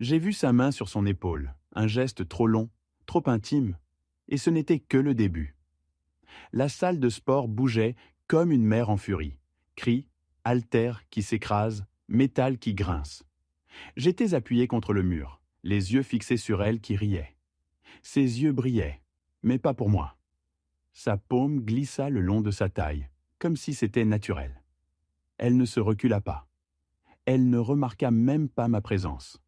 J'ai vu sa main sur son épaule, un geste trop long, trop intime, et ce n'était que le début. La salle de sport bougeait comme une mer en furie. Cris, haltères qui s'écrasent, métal qui grince. J'étais appuyé contre le mur, les yeux fixés sur elle qui riait. Ses yeux brillaient, mais pas pour moi. Sa paume glissa le long de sa taille, comme si c'était naturel. Elle ne se recula pas. Elle ne remarqua même pas ma présence.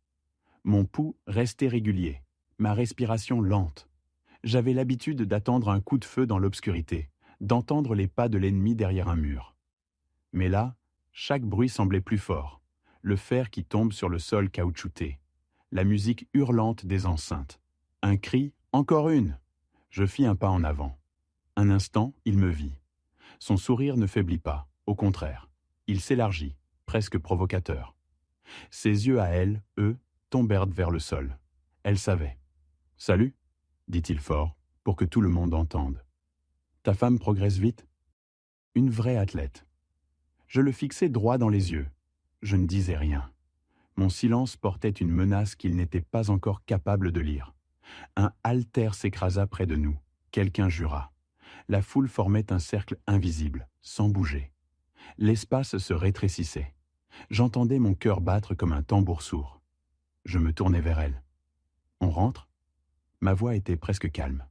Mon pouls restait régulier, ma respiration lente. J'avais l'habitude d'attendre un coup de feu dans l'obscurité, d'entendre les pas de l'ennemi derrière un mur. Mais là, chaque bruit semblait plus fort. Le fer qui tombe sur le sol caoutchouté. La musique hurlante des enceintes. Un cri, encore une. Je fis un pas en avant. Un instant, il me vit. Son sourire ne faiblit pas, au contraire. Il s'élargit, presque provocateur. Ses yeux à elle, eux, tombèrent vers le sol. Elle savait. « Salut » dit-il fort, pour que tout le monde entende. « Ta femme progresse vite ?» Une vraie athlète. Je le fixais droit dans les yeux. Je ne disais rien. Mon silence portait une menace qu'il n'était pas encore capable de lire. Un haltère s'écrasa près de nous. Quelqu'un jura. La foule formait un cercle invisible, sans bouger. L'espace se rétrécissait. J'entendais mon cœur battre comme un tambour sourd. Je me tournai vers elle. « On rentre ?» Ma voix était presque calme.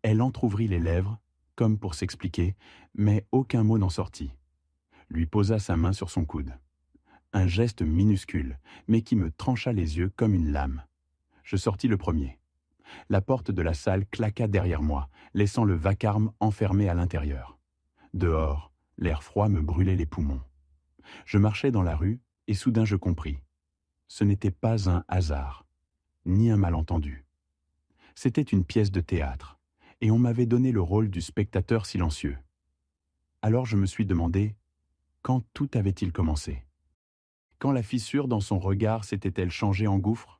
Elle entr'ouvrit les lèvres, comme pour s'expliquer, mais aucun mot n'en sortit. Lui posa sa main sur son coude. Un geste minuscule, mais qui me trancha les yeux comme une lame. Je sortis le premier. La porte de la salle claqua derrière moi, laissant le vacarme enfermé à l'intérieur. Dehors, l'air froid me brûlait les poumons. Je marchais dans la rue et soudain je compris. Ce n'était pas un hasard, ni un malentendu. C'était une pièce de théâtre, et on m'avait donné le rôle du spectateur silencieux. Alors je me suis demandé, quand tout avait-il commencé ? Quand la fissure dans son regard s'était-elle changée en gouffre ?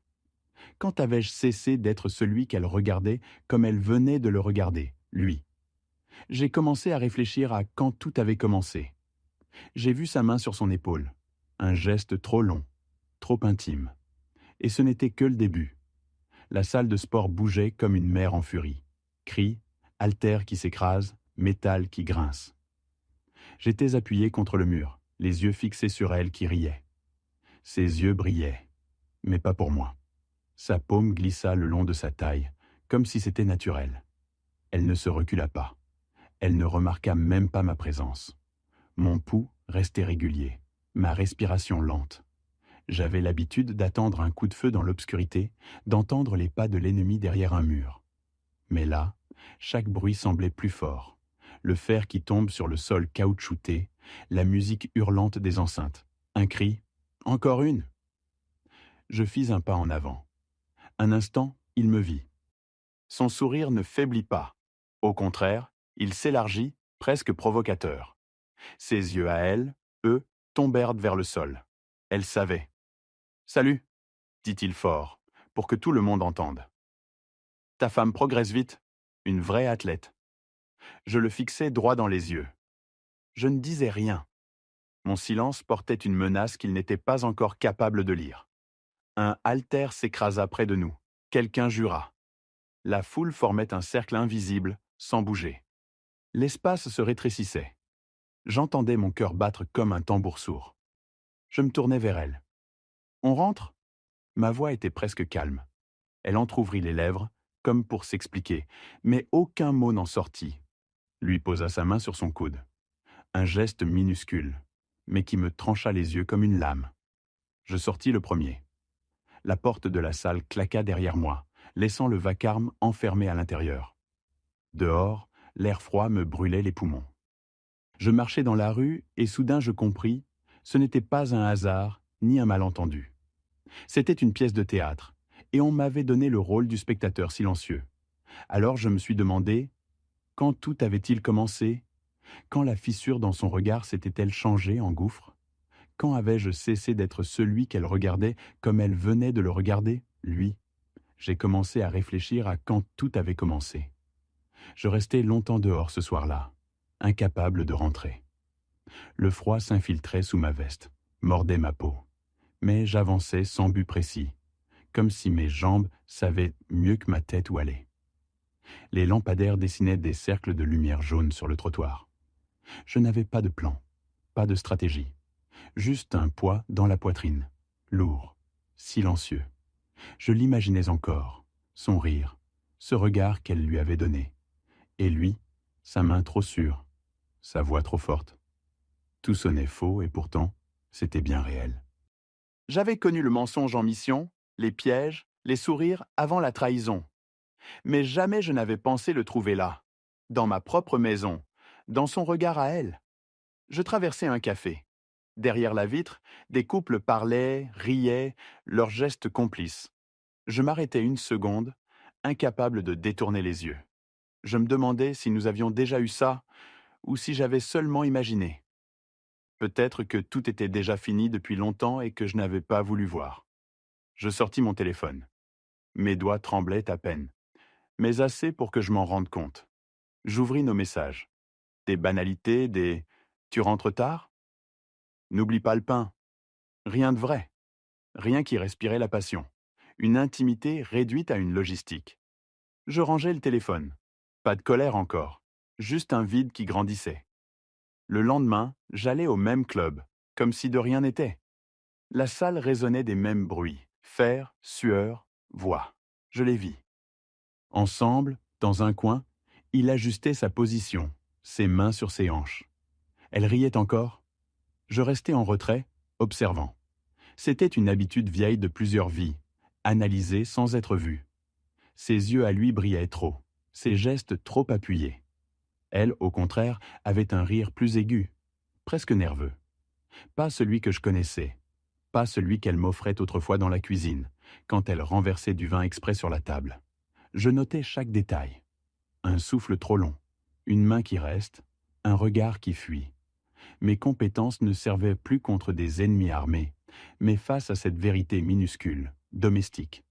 Quand avais-je cessé d'être celui qu'elle regardait comme elle venait de le regarder, lui ? J'ai commencé à réfléchir à quand tout avait commencé. J'ai vu sa main sur son épaule, un geste trop long, trop intime. Et ce n'était que le début. La salle de sport bougeait comme une mer en furie. Cris, haltères qui s'écrasent, métal qui grince. J'étais appuyé contre le mur, les yeux fixés sur elle qui riait. Ses yeux brillaient, mais pas pour moi. Sa paume glissa le long de sa taille, comme si c'était naturel. Elle ne se recula pas. Elle ne remarqua même pas ma présence. Mon pouls restait régulier, ma respiration lente. J'avais l'habitude d'attendre un coup de feu dans l'obscurité, d'entendre les pas de l'ennemi derrière un mur. Mais là, chaque bruit semblait plus fort. Le fer qui tombe sur le sol caoutchouté, la musique hurlante des enceintes. Un cri, encore une. Je fis un pas en avant. Un instant, il me vit. Son sourire ne faiblit pas. Au contraire, il s'élargit, presque provocateur. Ses yeux à elle, eux, tombèrent vers le sol. Elle savait. « Salut » dit-il fort, pour que tout le monde entende. « Ta femme progresse vite, une vraie athlète. » Je le fixais droit dans les yeux. Je ne disais rien. Mon silence portait une menace qu'il n'était pas encore capable de lire. Un haltère s'écrasa près de nous. Quelqu'un jura. La foule formait un cercle invisible, sans bouger. L'espace se rétrécissait. J'entendais mon cœur battre comme un tambour sourd. Je me tournai vers elle. « On rentre ?» Ma voix était presque calme. Elle entr'ouvrit les lèvres, comme pour s'expliquer, mais aucun mot n'en sortit. Lui posa sa main sur son coude. Un geste minuscule, mais qui me trancha les yeux comme une lame. Je sortis le premier. La porte de la salle claqua derrière moi, laissant le vacarme enfermé à l'intérieur. Dehors, l'air froid me brûlait les poumons. Je marchais dans la rue et soudain je compris, ce n'était pas un hasard ni un malentendu. C'était une pièce de théâtre, et on m'avait donné le rôle du spectateur silencieux. Alors je me suis demandé, quand tout avait-il commencé ? Quand la fissure dans son regard s'était-elle changée en gouffre ? Quand avais-je cessé d'être celui qu'elle regardait comme elle venait de le regarder, lui ? J'ai commencé à réfléchir à quand tout avait commencé. Je restai longtemps dehors ce soir-là, incapable de rentrer. Le froid s'infiltrait sous ma veste, mordait ma peau. Mais j'avançais sans but précis. comme si mes jambes savaient mieux que ma tête où aller. Les lampadaires dessinaient des cercles de lumière jaune sur le trottoir. Je n'avais pas de plan, pas de stratégie, juste un poids dans la poitrine, lourd, silencieux. Je l'imaginais encore, son rire, ce regard qu'elle lui avait donné. Et lui, sa main trop sûre, sa voix trop forte. Tout sonnait faux et pourtant, c'était bien réel. J'avais connu le mensonge en mission, les pièges, les sourires avant la trahison. Mais jamais je n'avais pensé le trouver là, dans ma propre maison, dans son regard à elle. Je traversais un café. Derrière la vitre, des couples parlaient, riaient, leurs gestes complices. Je m'arrêtais une seconde, incapable de détourner les yeux. Je me demandais si nous avions déjà eu ça, ou si j'avais seulement imaginé. Peut-être que tout était déjà fini depuis longtemps et que je n'avais pas voulu voir. Je sortis mon téléphone. Mes doigts tremblaient à peine, mais assez pour que je m'en rende compte. J'ouvris nos messages. Des banalités, des « tu rentres tard ?» N'oublie pas le pain. Rien de vrai. Rien qui respirait la passion. Une intimité réduite à une logistique. Je rangeais le téléphone. Pas de colère encore. Juste un vide qui grandissait. Le lendemain, j'allais au même club, comme si de rien n'était. La salle résonnait des mêmes bruits. Fer, sueur, voix. Je les vis. Ensemble, dans un coin, il ajustait sa position, ses mains sur ses hanches. Elle riait encore. Je restais en retrait, observant. C'était une habitude vieille de plusieurs vies, analysée sans être vue. Ses yeux à lui brillaient trop, ses gestes trop appuyés. Elle, au contraire, avait un rire plus aigu, presque nerveux. Pas celui que je connaissais, pas celui qu'elle m'offrait autrefois dans la cuisine, quand elle renversait du vin exprès sur la table. Je notais chaque détail. Un souffle trop long, une main qui reste, un regard qui fuit. Mes compétences ne servaient plus contre des ennemis armés, mais face à cette vérité minuscule, domestique.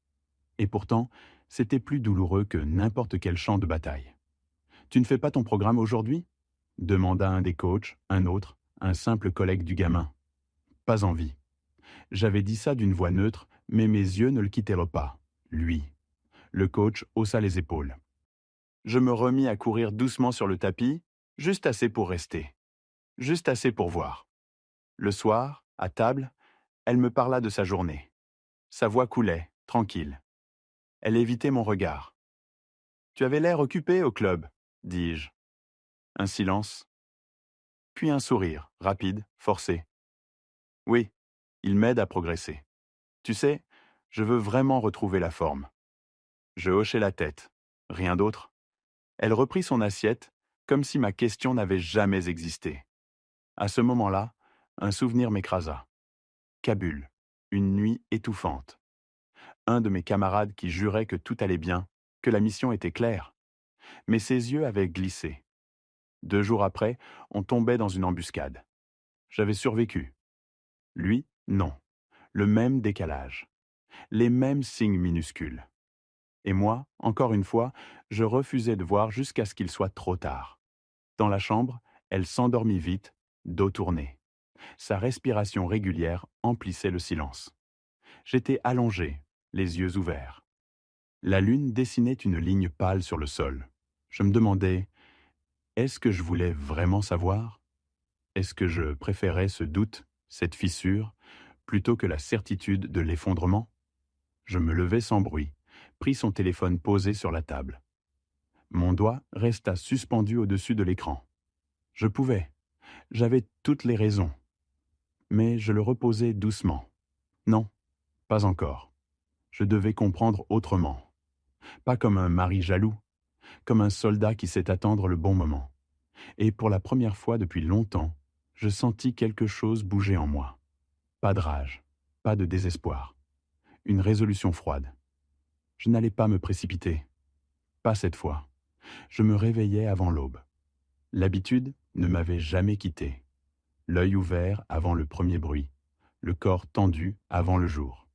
Et pourtant, c'était plus douloureux que n'importe quel champ de bataille. « Tu ne fais pas ton programme aujourd'hui ?» demanda un des coachs, un autre, un simple collègue du gamin. Pas envie. J'avais dit ça d'une voix neutre, mais mes yeux ne le quittèrent pas. Lui. Le coach haussa les épaules. Je me remis à courir doucement sur le tapis, juste assez pour rester. Juste assez pour voir. Le soir, à table, elle me parla de sa journée. Sa voix coulait, tranquille. Elle évitait mon regard. « Tu avais l'air occupé au club, » dis-je. Un silence. Puis un sourire, rapide, forcé. « Oui, il m'aide à progresser. Tu sais, je veux vraiment retrouver la forme. » Je hochai la tête. Rien d'autre. Elle reprit son assiette, comme si ma question n'avait jamais existé. À ce moment-là, un souvenir m'écrasa. Kaboul, une nuit étouffante. Un de mes camarades qui jurait que tout allait bien, que la mission était claire. Mais ses yeux avaient glissé. 2 jours après, on tombait dans une embuscade. J'avais survécu. Lui, non. Le même décalage. Les mêmes signes minuscules. Et moi, encore une fois, je refusais de voir jusqu'à ce qu'il soit trop tard. Dans la chambre, elle s'endormit vite, dos tourné. Sa respiration régulière emplissait le silence. J'étais allongé, les yeux ouverts. La lune dessinait une ligne pâle sur le sol. Je me demandais, est-ce que je voulais vraiment savoir ? Est-ce que je préférais ce doute, cette fissure, plutôt que la certitude de l'effondrement ? Je me levai sans bruit, pris son téléphone posé sur la table. Mon doigt resta suspendu au-dessus de l'écran. Je pouvais. J'avais toutes les raisons. Mais je le reposai doucement. Non, pas encore. Je devais comprendre autrement. Pas comme un mari jaloux, comme un soldat qui sait attendre le bon moment. Et pour la première fois depuis longtemps, je sentis quelque chose bouger en moi. Pas de rage, pas de désespoir. Une résolution froide. Je n'allais pas me précipiter. Pas cette fois. Je me réveillais avant l'aube. L'habitude ne m'avait jamais quitté. L'œil ouvert avant le premier bruit, le corps tendu avant le jour.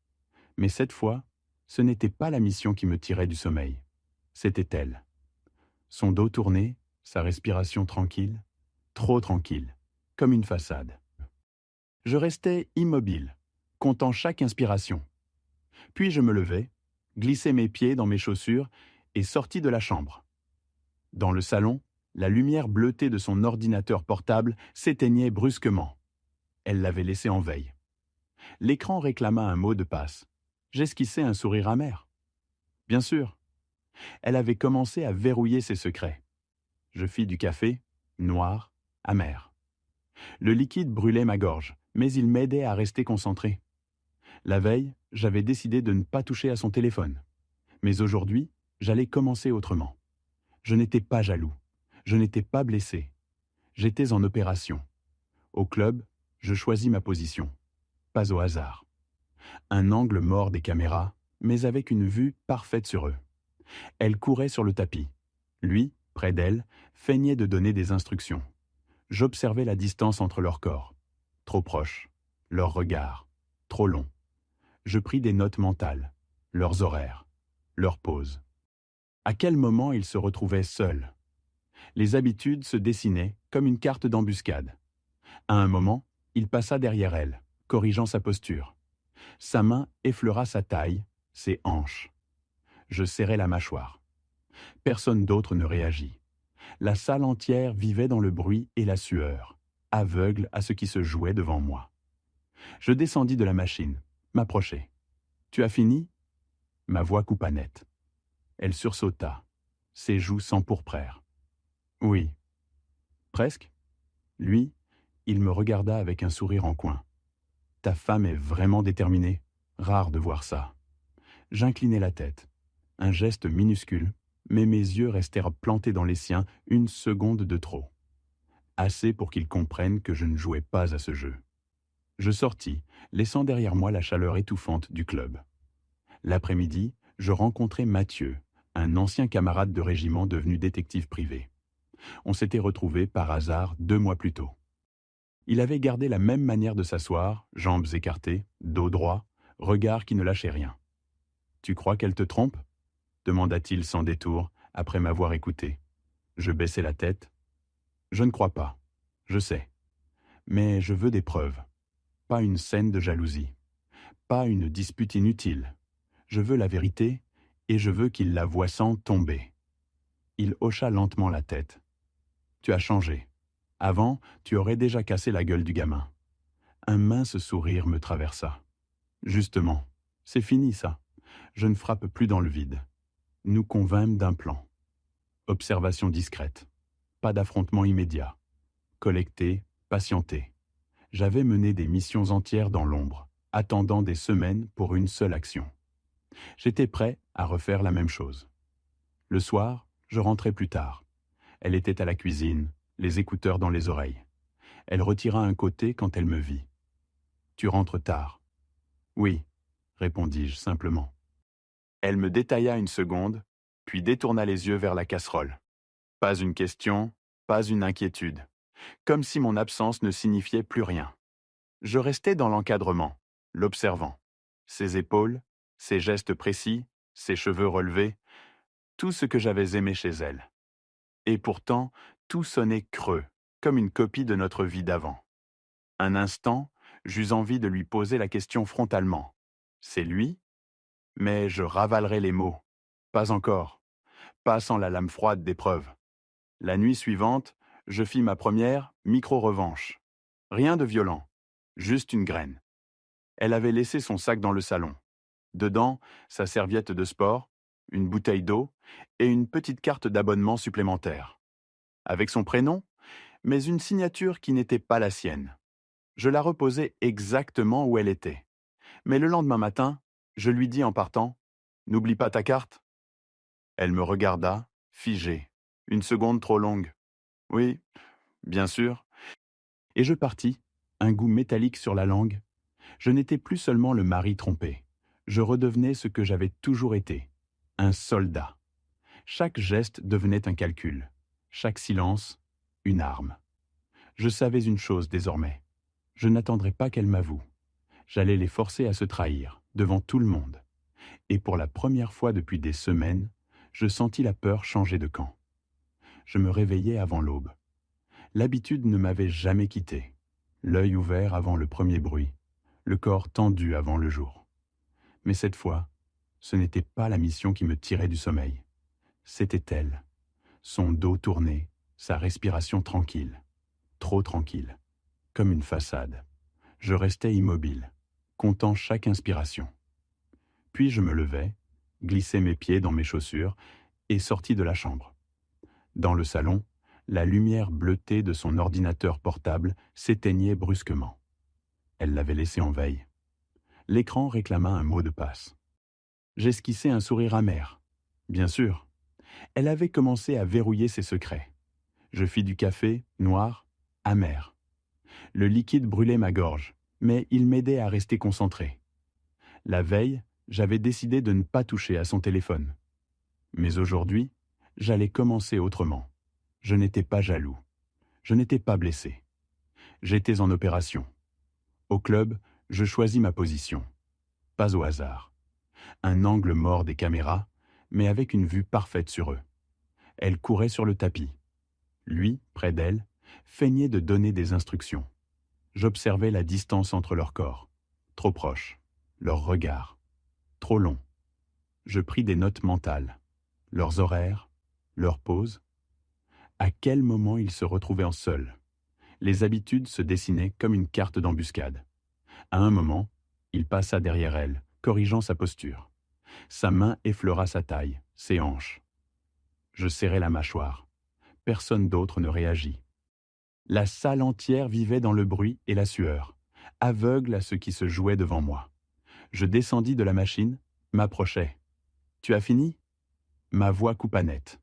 Mais cette fois, ce n'était pas la mission qui me tirait du sommeil. C'était elle. Son dos tourné, sa respiration tranquille, trop tranquille, comme une façade. Je restais immobile, comptant chaque inspiration. Puis je me levai, glissai mes pieds dans mes chaussures et sortis de la chambre. Dans le salon, la lumière bleutée de son ordinateur portable s'éteignait brusquement. Elle l'avait laissé en veille. L'écran réclama un mot de passe. J'esquissai un sourire amer. Bien sûr, elle avait commencé à verrouiller ses secrets. Je fis du café, noir, amer. Le liquide brûlait ma gorge, mais il m'aidait à rester concentré. La veille, j'avais décidé de ne pas toucher à son téléphone. Mais aujourd'hui, j'allais commencer autrement. Je n'étais pas jaloux. Je n'étais pas blessé. J'étais en opération. Au club, je choisis ma position. Pas au hasard. Un angle mort des caméras, mais avec une vue parfaite sur eux. Elle courait sur le tapis. Lui, près d'elle, feignait de donner des instructions. J'observais la distance entre leurs corps. Trop proches. Leurs regards. Trop longs. Je pris des notes mentales. Leurs horaires. Leurs pauses. À quel moment ils se retrouvaient seuls? Les habitudes se dessinaient comme une carte d'embuscade. À un moment, il passa derrière elle, corrigeant sa posture. Sa main effleura sa taille, ses hanches. Je serrai la mâchoire. Personne d'autre ne réagit. La salle entière vivait dans le bruit et la sueur, aveugle à ce qui se jouait devant moi. Je descendis de la machine, m'approchai. « Tu as fini ?» Ma voix coupa net. Elle sursauta. Ses joues s'empourprèrent. « Oui. » « Presque ?» Lui, il me regarda avec un sourire en coin. « Ta femme est vraiment déterminée. Rare de voir ça. » J'inclinai la tête. Un geste minuscule, mais mes yeux restèrent plantés dans les siens une seconde de trop. Assez pour qu'il comprenne que je ne jouais pas à ce jeu. Je sortis, laissant derrière moi la chaleur étouffante du club. L'après-midi, je rencontrai Mathieu, un ancien camarade de régiment devenu détective privé. On s'était retrouvés par hasard 2 mois plus tôt. Il avait gardé la même manière de s'asseoir, jambes écartées, dos droit, regard qui ne lâchait rien. « Tu crois qu'elle te trompe ?» demanda-t-il sans détour, après m'avoir écouté. Je baissai la tête. « Je ne crois pas. Je sais. Mais je veux des preuves. Pas une scène de jalousie. Pas une dispute inutile. Je veux la vérité, et je veux qu'il la voie sans tomber. » Il hocha lentement la tête. « Tu as changé. Avant, tu aurais déjà cassé la gueule du gamin. » Un mince sourire me traversa. « Justement, c'est fini ça. Je ne frappe plus dans le vide. Nous convînmes d'un plan. Observation discrète. Pas d'affrontement immédiat. Collecter, patienter. J'avais mené des missions entières dans l'ombre, attendant des semaines pour une seule action. J'étais prêt à refaire la même chose. Le soir, je rentrais plus tard. Elle était à la cuisine, les écouteurs dans les oreilles. Elle retira un côté quand elle me vit. « Tu rentres tard. »« Oui, » répondis-je simplement. Elle me détailla une seconde, puis détourna les yeux vers la casserole. Pas une question, pas une inquiétude. Comme si mon absence ne signifiait plus rien. Je restais dans l'encadrement, l'observant. Ses épaules, ses gestes précis, ses cheveux relevés, tout ce que j'avais aimé chez elle. Et pourtant, tout sonnait creux, comme une copie de notre vie d'avant. Un instant, j'eus envie de lui poser la question frontalement. C'est lui ? Mais je ravalerai les mots. Pas encore. Pas sans la lame froide des preuves. La nuit suivante, je fis ma première micro-revanche. Rien de violent, juste une graine. Elle avait laissé son sac dans le salon. Dedans, sa serviette de sport, une bouteille d'eau et une petite carte d'abonnement supplémentaire. Avec son prénom, mais une signature qui n'était pas la sienne. Je la reposai exactement où elle était. Mais le lendemain matin, je lui dis en partant « N'oublie pas ta carte ?» Elle me regarda, figée, une seconde trop longue. « Oui, bien sûr. » Et je partis, un goût métallique sur la langue. Je n'étais plus seulement le mari trompé. Je redevenais ce que j'avais toujours été, un soldat. Chaque geste devenait un calcul, chaque silence, une arme. Je savais une chose désormais. Je n'attendrais pas qu'elle m'avoue. J'allais les forcer à se trahir, devant tout le monde. Et pour la première fois depuis des semaines, je sentis la peur changer de camp. Je me réveillai avant l'aube. L'habitude ne m'avait jamais quitté. L'œil ouvert avant le premier bruit, le corps tendu avant le jour. Mais cette fois, ce n'était pas la mission qui me tirait du sommeil. C'était elle, son dos tourné, sa respiration tranquille, trop tranquille, comme une façade. Je restais immobile, comptant chaque inspiration. Puis je me levai, glissai mes pieds dans mes chaussures et sortis de la chambre. Dans le salon, la lumière bleutée de son ordinateur portable s'éteignait brusquement. Elle l'avait laissé en veille. L'écran réclama un mot de passe. J'esquissai un sourire amer. Bien sûr, elle avait commencé à verrouiller ses secrets. Je fis du café, noir, amer. Le liquide brûlait ma gorge, mais il m'aidait à rester concentré. La veille, j'avais décidé de ne pas toucher à son téléphone. Mais aujourd'hui, j'allais commencer autrement. Je n'étais pas jaloux. Je n'étais pas blessé. J'étais en opération. Au club, je choisis ma position. Pas au hasard. Un angle mort des caméras, mais avec une vue parfaite sur eux. Elle courait sur le tapis. Lui, près d'elle, feignait de donner des instructions. J'observais la distance entre leurs corps. Trop proche. Leurs regards. Trop long. Je pris des notes mentales. Leurs horaires, leurs pauses. À quel moment ils se retrouvaient en seuls. Les habitudes se dessinaient comme une carte d'embuscade. À un moment, il passa derrière elle, corrigeant sa posture. Sa main effleura sa taille, ses hanches. Je serrai la mâchoire. Personne d'autre ne réagit. La salle entière vivait dans le bruit et la sueur, aveugle à ce qui se jouait devant moi. Je descendis de la machine, m'approchai. « Tu as fini ?» Ma voix coupa net.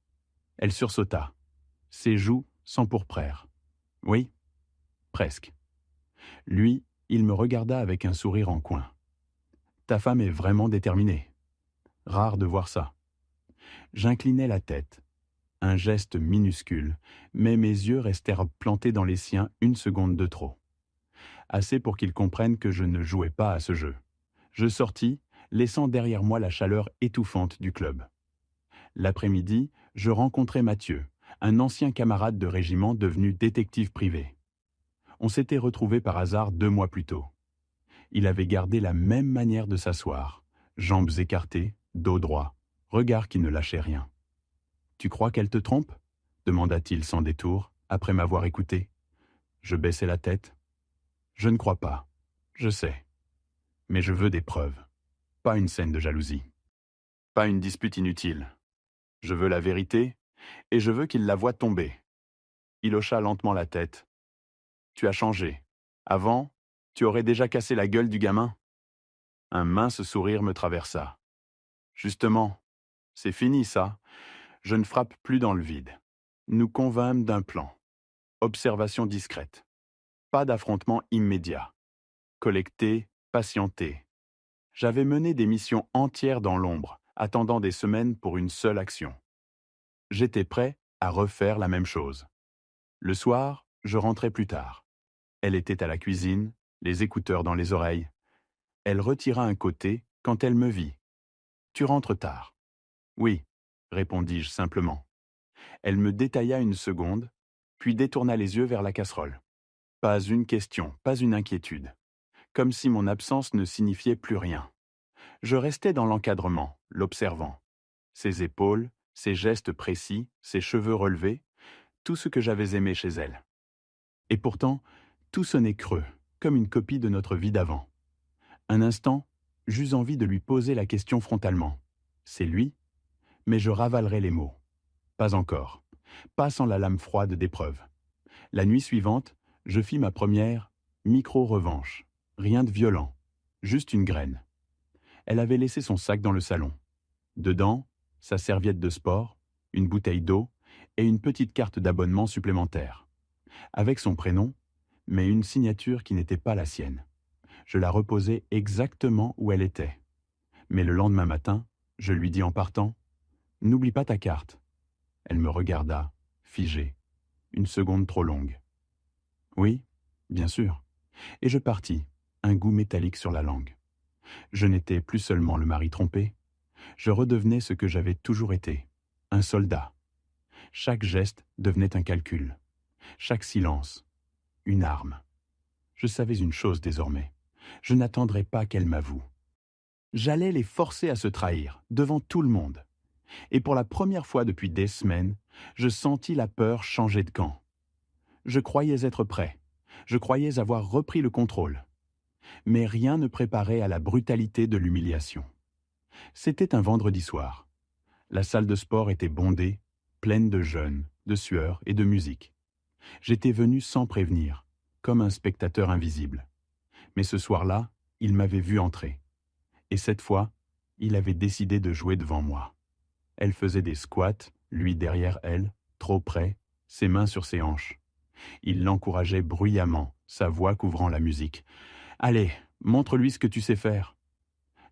Elle sursauta. Ses joues s'empourprèrent. « Oui, presque. » Lui, il me regarda avec un sourire en coin. « Ta femme est vraiment déterminée. Rare de voir ça. » J'inclinai la tête. Un geste minuscule, mais mes yeux restèrent plantés dans les siens une seconde de trop. Assez pour qu'il comprenne que je ne jouais pas à ce jeu. Je sortis, laissant derrière moi la chaleur étouffante du club. L'après-midi, je rencontrai Mathieu, un ancien camarade de régiment devenu détective privé. On s'était retrouvés par hasard 2 mois plus tôt. Il avait gardé la même manière de s'asseoir, jambes écartées, dos droit, regard qui ne lâchait rien. « Tu crois qu'elle te trompe ?» demanda-t-il sans détour, après m'avoir écouté. Je baissai la tête. « Je ne crois pas. Je sais. Mais je veux des preuves. Pas une scène de jalousie. Pas une dispute inutile. Je veux la vérité, et je veux qu'il la voie tomber. » Il hocha lentement la tête. « Tu as changé. Avant, tu aurais déjà cassé la gueule du gamin. » Un mince sourire me traversa. « Justement, c'est fini ça. Je ne frappe plus dans le vide. Nous convînmes d'un plan. Observation discrète. Pas d'affrontement immédiat. Collecter, patienter. J'avais mené des missions entières dans l'ombre, attendant des semaines pour une seule action. J'étais prêt à refaire la même chose. Le soir, je rentrais plus tard. Elle était à la cuisine, les écouteurs dans les oreilles. Elle retira un côté quand elle me vit. « Tu rentres tard. »« Oui, » répondis-je simplement. Elle me détailla une seconde, puis détourna les yeux vers la casserole. Pas une question, pas une inquiétude. Comme si mon absence ne signifiait plus rien. Je restais dans l'encadrement, l'observant. Ses épaules, ses gestes précis, ses cheveux relevés, tout ce que j'avais aimé chez elle. Et pourtant, tout sonnait creux, comme une copie de notre vie d'avant. Un instant, j'eus envie de lui poser la question frontalement. C'est lui ? Mais je ravalerai les mots. Pas encore. Pas sans la lame froide d'épreuve. La nuit suivante, je fis ma première micro-revanche. Rien de violent, juste une graine. Elle avait laissé son sac dans le salon. Dedans, sa serviette de sport, une bouteille d'eau et une petite carte d'abonnement supplémentaire. Avec son prénom, mais une signature qui n'était pas la sienne. Je la reposai exactement où elle était. Mais le lendemain matin, je lui dis en partant, « N'oublie pas ta carte. » Elle me regarda, figée, une seconde trop longue. « Oui, bien sûr. » Et je partis, un goût métallique sur la langue. Je n'étais plus seulement le mari trompé, je redevenais ce que j'avais toujours été, un soldat. Chaque geste devenait un calcul, chaque silence, une arme. Je savais une chose désormais, je n'attendrais pas qu'elle m'avoue. J'allais les forcer à se trahir, devant tout le monde. Et pour la première fois depuis des semaines, je sentis la peur changer de camp. Je croyais être prêt. Je croyais avoir repris le contrôle. Mais rien ne préparait à la brutalité de l'humiliation. C'était un vendredi soir. La salle de sport était bondée, pleine de jeunes, de sueur et de musique. J'étais venu sans prévenir, comme un spectateur invisible. Mais ce soir-là, il m'avait vu entrer. Et cette fois, il avait décidé de jouer devant moi. Elle faisait des squats, lui derrière elle, trop près, ses mains sur ses hanches. Il l'encourageait bruyamment, sa voix couvrant la musique. « Allez, montre-lui ce que tu sais faire !»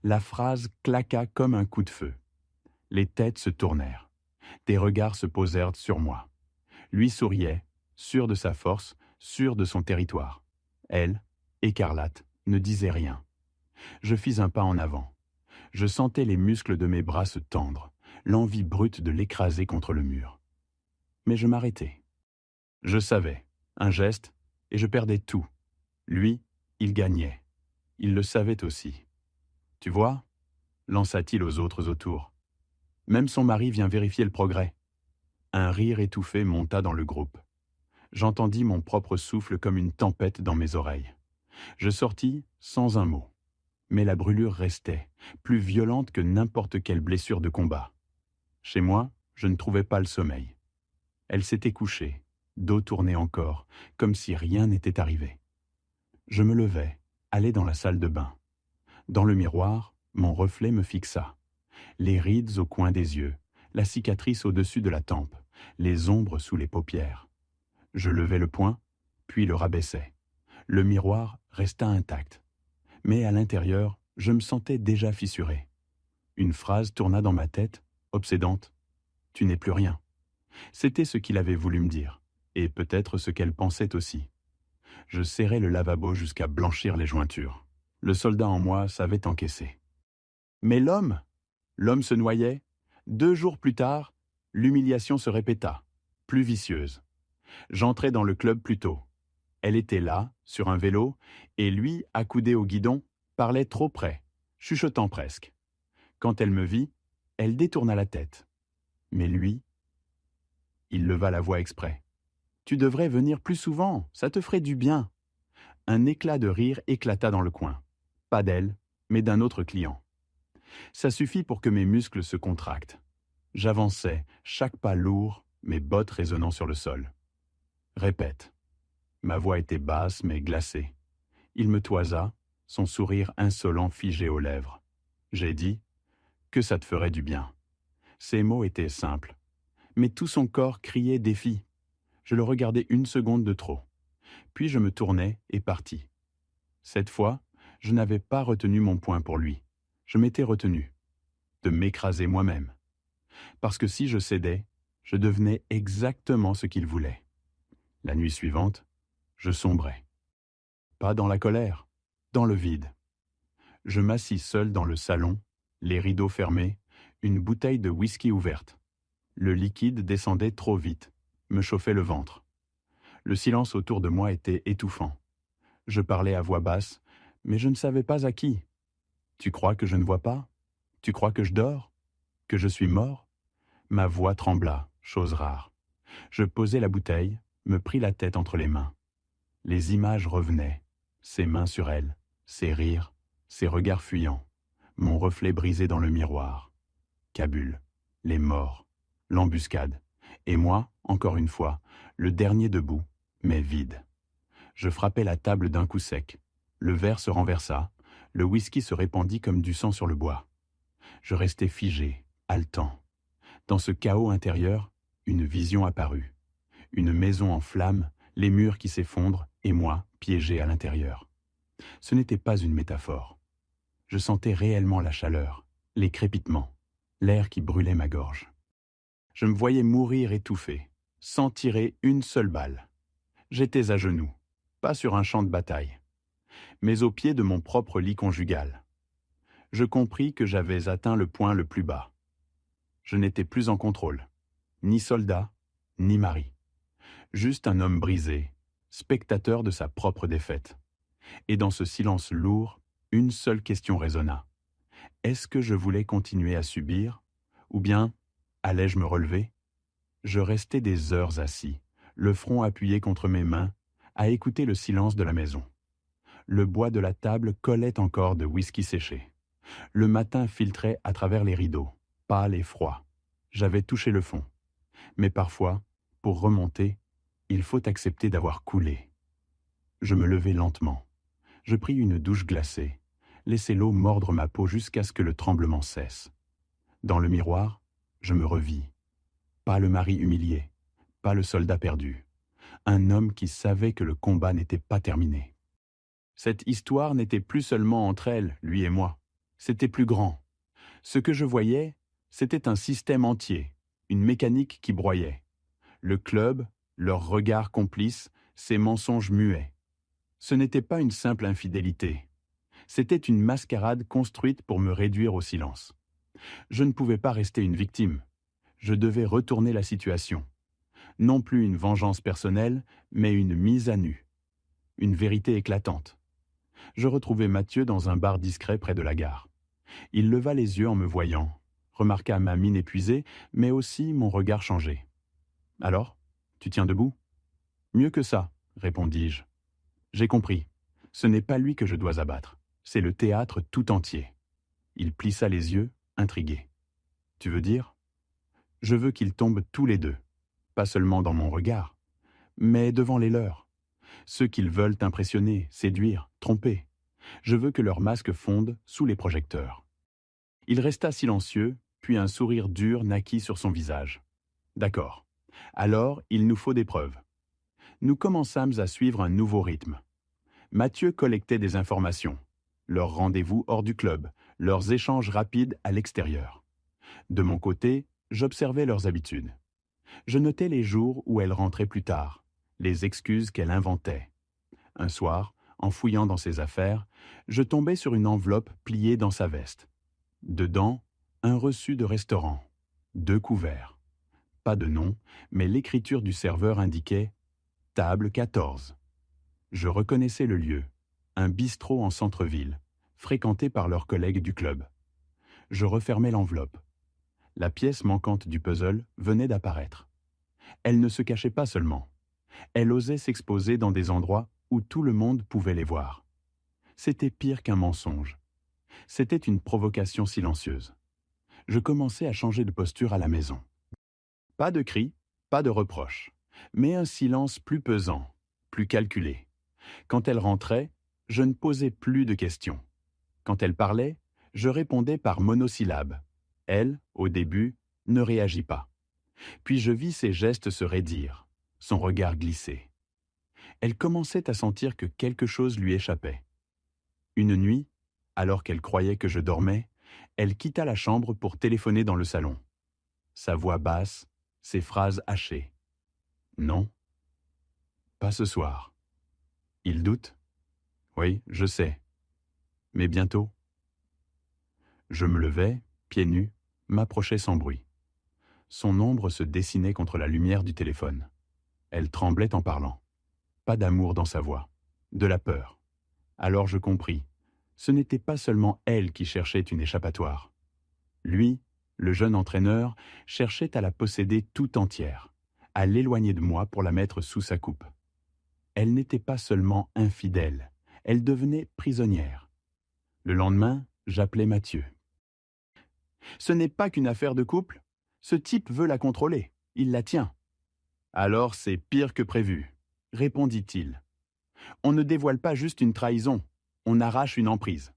La phrase claqua comme un coup de feu. Les têtes se tournèrent. Des regards se posèrent sur moi. Lui souriait, sûr de sa force, sûr de son territoire. Elle, écarlate, ne disait rien. Je fis un pas en avant. Je sentais les muscles de mes bras se tendre, l'envie brute de l'écraser contre le mur. Mais je m'arrêtai. Je savais, un geste, et je perdais tout. Lui, il gagnait. Il le savait aussi. « Tu vois ?» lança-t-il aux autres autour. Même son mari vient vérifier le progrès. Un rire étouffé monta dans le groupe. J'entendis mon propre souffle comme une tempête dans mes oreilles. Je sortis sans un mot. Mais la brûlure restait, plus violente que n'importe quelle blessure de combat. Chez moi, je ne trouvais pas le sommeil. Elle s'était couchée, dos tourné encore, comme si rien n'était arrivé. Je me levai, allai dans la salle de bain. Dans le miroir, mon reflet me fixa. Les rides au coin des yeux, la cicatrice au-dessus de la tempe, les ombres sous les paupières. Je levai le poing, puis le rabaissai. Le miroir resta intact. Mais à l'intérieur, je me sentais déjà fissuré. Une phrase tourna dans ma tête, obsédante. « Tu n'es plus rien ». C'était ce qu'il avait voulu me dire, et peut-être ce qu'elle pensait aussi. Je serrai le lavabo jusqu'à blanchir les jointures. Le soldat en moi savait encaisser. Mais l'homme se noyait. 2 jours plus tard, l'humiliation se répéta, plus vicieuse. J'entrai dans le club plus tôt. Elle était là, sur un vélo, et lui, accoudé au guidon, parlait trop près, chuchotant presque. Quand elle me vit, elle détourna la tête. Mais lui, il leva la voix exprès. « Tu devrais venir plus souvent, ça te ferait du bien. » Un éclat de rire éclata dans le coin. Pas d'elle, mais d'un autre client. Ça suffit pour que mes muscles se contractent. J'avançais, chaque pas lourd, mes bottes résonnant sur le sol. « Répète. » Ma voix était basse mais glacée. Il me toisa, son sourire insolent figé aux lèvres. J'ai dit « Que ça te ferait du bien ». Ces mots étaient simples. Mais tout son corps criait défi. Je le regardais 1 seconde de trop. Puis je me tournai et partis. Cette fois, je n'avais pas retenu mon point pour lui. Je m'étais retenu. De m'écraser moi-même. Parce que si je cédais, je devenais exactement ce qu'il voulait. La nuit suivante, je sombrais. Pas dans la colère, dans le vide. Je m'assis seul dans le salon, les rideaux fermés, une bouteille de whisky ouverte. Le liquide descendait trop vite, me chauffait le ventre. Le silence autour de moi était étouffant. Je parlais à voix basse, mais je ne savais pas à qui. « Tu crois que je ne vois pas ? Tu crois que je dors ? Que je suis mort ?» Ma voix trembla, chose rare. Je posai la bouteille, me pris la tête entre les mains. Les images revenaient, ses mains sur elle, ses rires, ses regards fuyants, mon reflet brisé dans le miroir. Kaboul, les morts, l'embuscade, et moi, encore une fois, le dernier debout, mais vide. Je frappai la table d'un coup sec. Le verre se renversa, le whisky se répandit comme du sang sur le bois. Je restai figé, haletant. Dans ce chaos intérieur, une vision apparut. Une maison en flammes, les murs qui s'effondrent, et moi, piégé à l'intérieur. Ce n'était pas une métaphore. Je sentais réellement la chaleur, les crépitements, l'air qui brûlait ma gorge. Je me voyais mourir étouffé, sans tirer une seule balle. J'étais à genoux, pas sur un champ de bataille, mais au pied de mon propre lit conjugal. Je compris que j'avais atteint le point le plus bas. Je n'étais plus en contrôle, ni soldat, ni mari. Juste un homme brisé, spectateur de sa propre défaite. Et dans ce silence lourd, une seule question résonna. Est-ce que je voulais continuer à subir? Ou bien allais-je me relever? Je restais des heures assis, le front appuyé contre mes mains, à écouter le silence de la maison. Le bois de la table collait encore de whisky séché. Le matin filtrait à travers les rideaux, pâle et froid. J'avais touché le fond. Mais parfois, pour remonter, il faut accepter d'avoir coulé. Je me levai lentement. Je pris une douche glacée, laissai l'eau mordre ma peau jusqu'à ce que le tremblement cesse. Dans le miroir, je me revis. Pas le mari humilié, pas le soldat perdu. Un homme qui savait que le combat n'était pas terminé. Cette histoire n'était plus seulement entre elle, lui et moi. C'était plus grand. Ce que je voyais, c'était un système entier, une mécanique qui broyait. Le club, leurs regards complices, ces mensonges muets. Ce n'était pas une simple infidélité. C'était une mascarade construite pour me réduire au silence. Je ne pouvais pas rester une victime. Je devais retourner la situation. Non plus une vengeance personnelle, mais une mise à nu. Une vérité éclatante. Je retrouvai Mathieu dans un bar discret près de la gare. Il leva les yeux en me voyant, remarqua ma mine épuisée, mais aussi mon regard changé. « Alors, tu tiens debout ?»« Mieux que ça, répondis-je. J'ai compris. Ce n'est pas lui que je dois abattre. C'est le théâtre tout entier. Il plissa les yeux, intrigué. Tu veux dire? Je veux qu'ils tombent tous les deux. Pas seulement dans mon regard, mais devant les leurs. Ceux qu'ils veulent impressionner, séduire, tromper. Je veux que leurs masques fondent sous les projecteurs. Il resta silencieux, puis un sourire dur naquit sur son visage. D'accord. Alors, il nous faut des preuves. Nous commençâmes à suivre un nouveau rythme. Mathieu collectait des informations. Leurs rendez-vous hors du club, leurs échanges rapides à l'extérieur. De mon côté, j'observais leurs habitudes. Je notais les jours où elle rentrait plus tard, les excuses qu'elle inventait. Un soir, en fouillant dans ses affaires, je tombais sur une enveloppe pliée dans sa veste. Dedans, un reçu de restaurant, 2 couverts. Pas de nom, mais l'écriture du serveur indiquait « Table 14 ». Je reconnaissais le lieu, un bistrot en centre-ville, fréquenté par leurs collègues du club. Je refermai l'enveloppe. La pièce manquante du puzzle venait d'apparaître. Elle ne se cachait pas seulement. Elle osait s'exposer dans des endroits où tout le monde pouvait les voir. C'était pire qu'un mensonge. C'était une provocation silencieuse. Je commençais à changer de posture à la maison. Pas de cris, pas de reproches, mais un silence plus pesant, plus calculé. Quand elle rentrait, je ne posais plus de questions. Quand elle parlait, je répondais par monosyllabes. Elle, au début, ne réagit pas. Puis je vis ses gestes se raidir, son regard glisser. Elle commençait à sentir que quelque chose lui échappait. Une nuit, alors qu'elle croyait que je dormais, elle quitta la chambre pour téléphoner dans le salon. Sa voix basse, ses phrases hachées. Non, pas ce soir. Il doute? Oui, je sais. Mais bientôt? Je me levai, pieds nus, m'approchai sans bruit. Son ombre se dessinait contre la lumière du téléphone. Elle tremblait en parlant. Pas d'amour dans sa voix, de la peur. Alors je compris. Ce n'était pas seulement elle qui cherchait une échappatoire. Lui, le jeune entraîneur, cherchait à la posséder tout entière, à l'éloigner de moi pour la mettre sous sa coupe. Elle n'était pas seulement infidèle, elle devenait prisonnière. Le lendemain, j'appelai Mathieu. « Ce n'est pas qu'une affaire de couple. Ce type veut la contrôler. Il la tient. »« Alors c'est pire que prévu, » répondit-il. « On ne dévoile pas juste une trahison, on arrache une emprise. »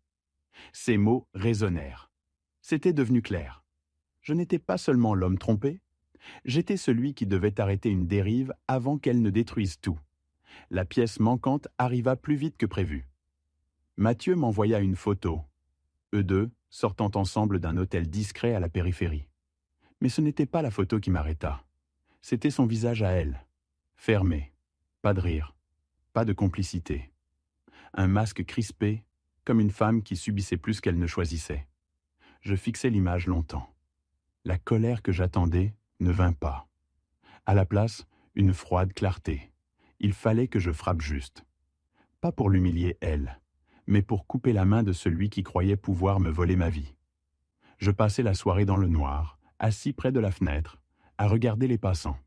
Ces mots résonnèrent. C'était devenu clair. Je n'étais pas seulement l'homme trompé, j'étais celui qui devait arrêter une dérive avant qu'elle ne détruise tout. La pièce manquante arriva plus vite que prévu. Mathieu m'envoya une photo, eux deux sortant ensemble d'un hôtel discret à la périphérie. Mais ce n'était pas la photo qui m'arrêta. C'était son visage à elle, fermé, pas de rire, pas de complicité. Un masque crispé, comme une femme qui subissait plus qu'elle ne choisissait. Je fixai l'image longtemps. La colère que j'attendais ne vint pas. À la place, une froide clarté. Il fallait que je frappe juste. Pas pour l'humilier elle, mais pour couper la main de celui qui croyait pouvoir me voler ma vie. Je passais la soirée dans le noir, assis près de la fenêtre, à regarder les passants.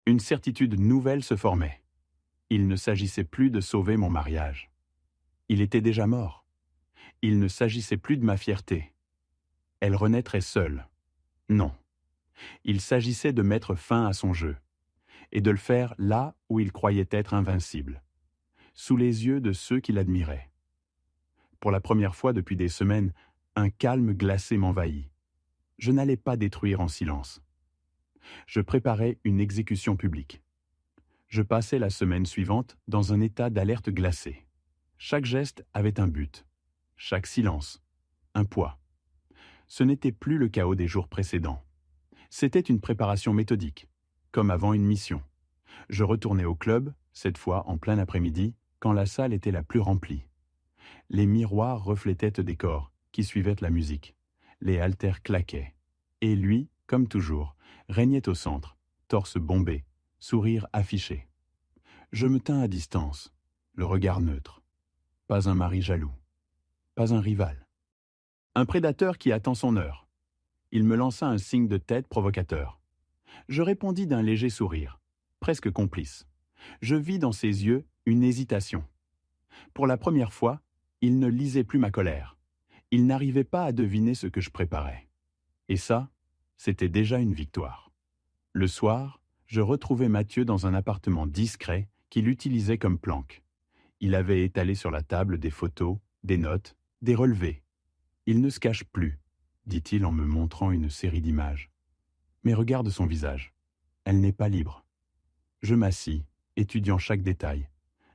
Une certitude nouvelle se formait. Il ne s'agissait plus de sauver mon mariage. Il était déjà mort. Il ne s'agissait plus de ma fierté. Elle renaîtrait seule. Non. Il s'agissait de mettre fin à son jeu, et de le faire là où il croyait être invincible, sous les yeux de ceux qui l'admiraient. Pour la première fois depuis des semaines, un calme glacé m'envahit. Je n'allais pas détruire en silence. Je préparais une exécution publique. Je passais la semaine suivante dans un état d'alerte glacée. Chaque geste avait un but, chaque silence, un poids. Ce n'était plus le chaos des jours précédents. C'était une préparation méthodique, comme avant une mission. Je retournais au club, cette fois en plein après-midi, quand la salle était la plus remplie. Les miroirs reflétaient le décor, qui suivait la musique. Les haltères claquaient. Et lui, comme toujours, régnait au centre, torse bombé, sourire affiché. Je me tins à distance, le regard neutre. Pas un mari jaloux. Pas un rival. Un prédateur qui attend son heure. Il me lança un signe de tête provocateur. Je répondis d'un léger sourire, presque complice. Je vis dans ses yeux une hésitation. Pour la première fois, il ne lisait plus ma colère. Il n'arrivait pas à deviner ce que je préparais. Et ça, c'était déjà une victoire. Le soir, je retrouvai Mathieu dans un appartement discret qu'il utilisait comme planque. Il avait étalé sur la table des photos, des notes, des relevés. Il ne se cache plus, dit-il en me montrant une série d'images. Mais regarde son visage. Elle n'est pas libre. Je m'assis, étudiant chaque détail.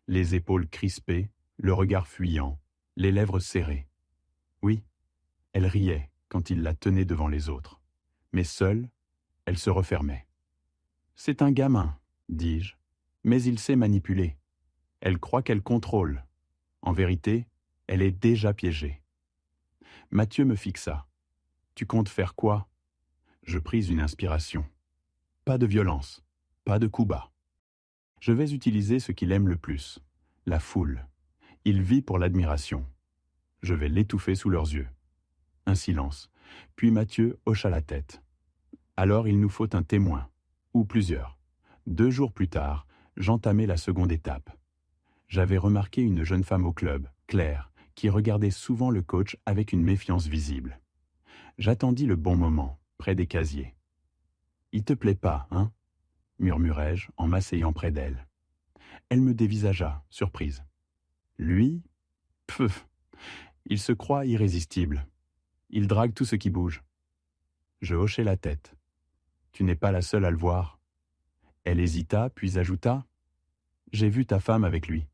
Les épaules crispées, le regard fuyant, les lèvres serrées. Oui, elle riait quand il la tenait devant les autres. Mais seule, elle se refermait. C'est un gamin, dis-je, mais il sait manipuler. Elle croit qu'elle contrôle. En vérité, elle est déjà piégée. Mathieu me fixa. Tu comptes faire quoi? Je pris une inspiration. Pas de violence, pas de coups bas. Je vais utiliser ce qu'il aime le plus, la foule. Il vit pour l'admiration. Je vais l'étouffer sous leurs yeux. Un silence, puis Mathieu hocha la tête. Alors il nous faut un témoin, ou plusieurs. 2 jours plus tard, j'entamai la seconde étape. J'avais remarqué une jeune femme au club, Claire, qui regardait souvent le coach avec une méfiance visible. J'attendis le bon moment, près des casiers. « Il te plaît pas, hein ?» murmurai-je en m'asseyant près d'elle. Elle me dévisagea, surprise. Lui, pfff, il se croit irrésistible. Il drague tout ce qui bouge. Je hochai la tête. Tu n'es pas la seule à le voir. Elle hésita, puis ajouta. J'ai vu ta femme avec lui.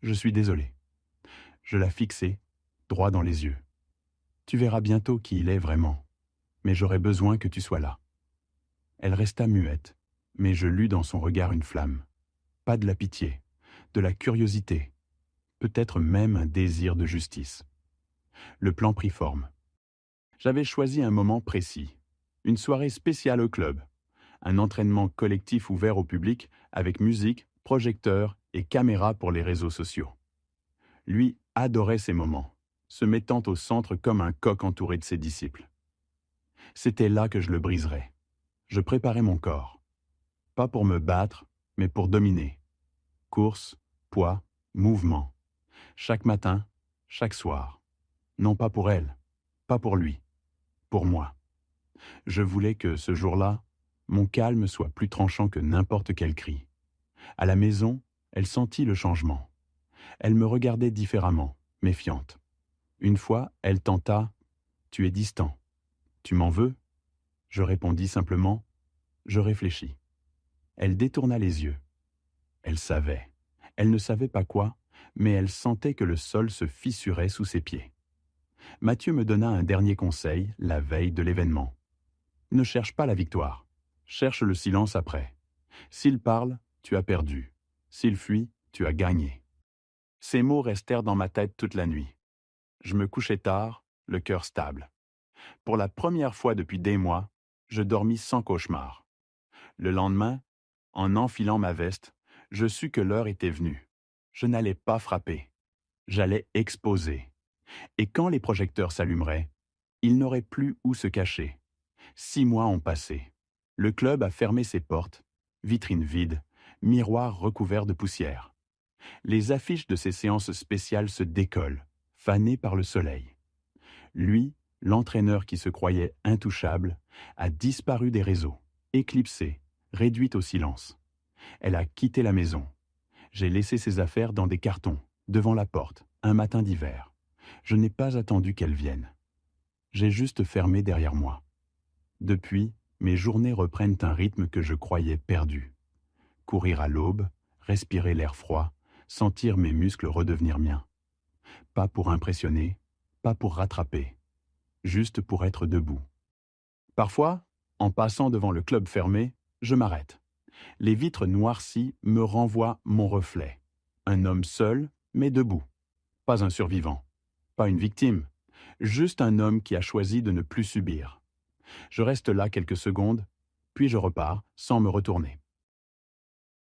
Je suis désolé. Je la fixai, droit dans les yeux. Tu verras bientôt qui il est vraiment, mais j'aurai besoin que tu sois là. Elle resta muette, mais je lus dans son regard une flamme. Pas de la pitié, de la curiosité, peut-être même un désir de justice. Le plan prit forme. J'avais choisi un moment précis, une soirée spéciale au club, un entraînement collectif ouvert au public avec musique, projecteurs et caméras pour les réseaux sociaux. Lui adorait ces moments, se mettant au centre comme un coq entouré de ses disciples. C'était là que je le briserais. Je préparais mon corps. Pas pour me battre, mais pour dominer. Course, poids, mouvement. Chaque matin, chaque soir. Non pas pour elle, pas pour lui, pour moi. Je voulais que, ce jour-là, mon calme soit plus tranchant que n'importe quel cri. À la maison, elle sentit le changement. Elle me regardait différemment, méfiante. Une fois, elle tenta « Tu es distant. Tu m'en veux ?» Je répondis simplement « Je réfléchis. » Elle détourna les yeux. Elle savait. Elle ne savait pas quoi, mais elle sentait que le sol se fissurait sous ses pieds. Mathieu me donna un dernier conseil la veille de l'événement. Ne cherche pas la victoire. Cherche le silence après. S'il parle, tu as perdu. S'il fuit, tu as gagné. Ces mots restèrent dans ma tête toute la nuit. Je me couchai tard, le cœur stable. Pour la première fois depuis des mois, je dormis sans cauchemar. Le lendemain, en enfilant ma veste, je sus que l'heure était venue. Je n'allais pas frapper. J'allais exposer. Et quand les projecteurs s'allumeraient, Il n'aurait plus où se cacher. 6 mois ont passé. Le club a fermé ses portes, vitrines vides, miroirs recouverts de poussière. Les affiches de ses séances spéciales se décollent, fanées par le soleil. Lui, l'entraîneur qui se croyait intouchable, a disparu des réseaux, éclipsé, réduit au silence. Elle a quitté la maison. J'ai laissé ses affaires dans des cartons, devant la porte, un matin d'hiver. Je n'ai pas attendu qu'elle vienne. J'ai juste fermé derrière moi. Depuis, mes journées reprennent un rythme que je croyais perdu. Courir à l'aube, respirer l'air froid, sentir mes muscles redevenir miens. Pas pour impressionner, pas pour rattraper, juste pour être debout. Parfois, en passant devant le club fermé, je m'arrête. Les vitres noircies me renvoient mon reflet. Un homme seul, mais debout. Pas un survivant, pas une victime, juste un homme qui a choisi de ne plus subir. Je reste là quelques secondes, puis je repars sans me retourner.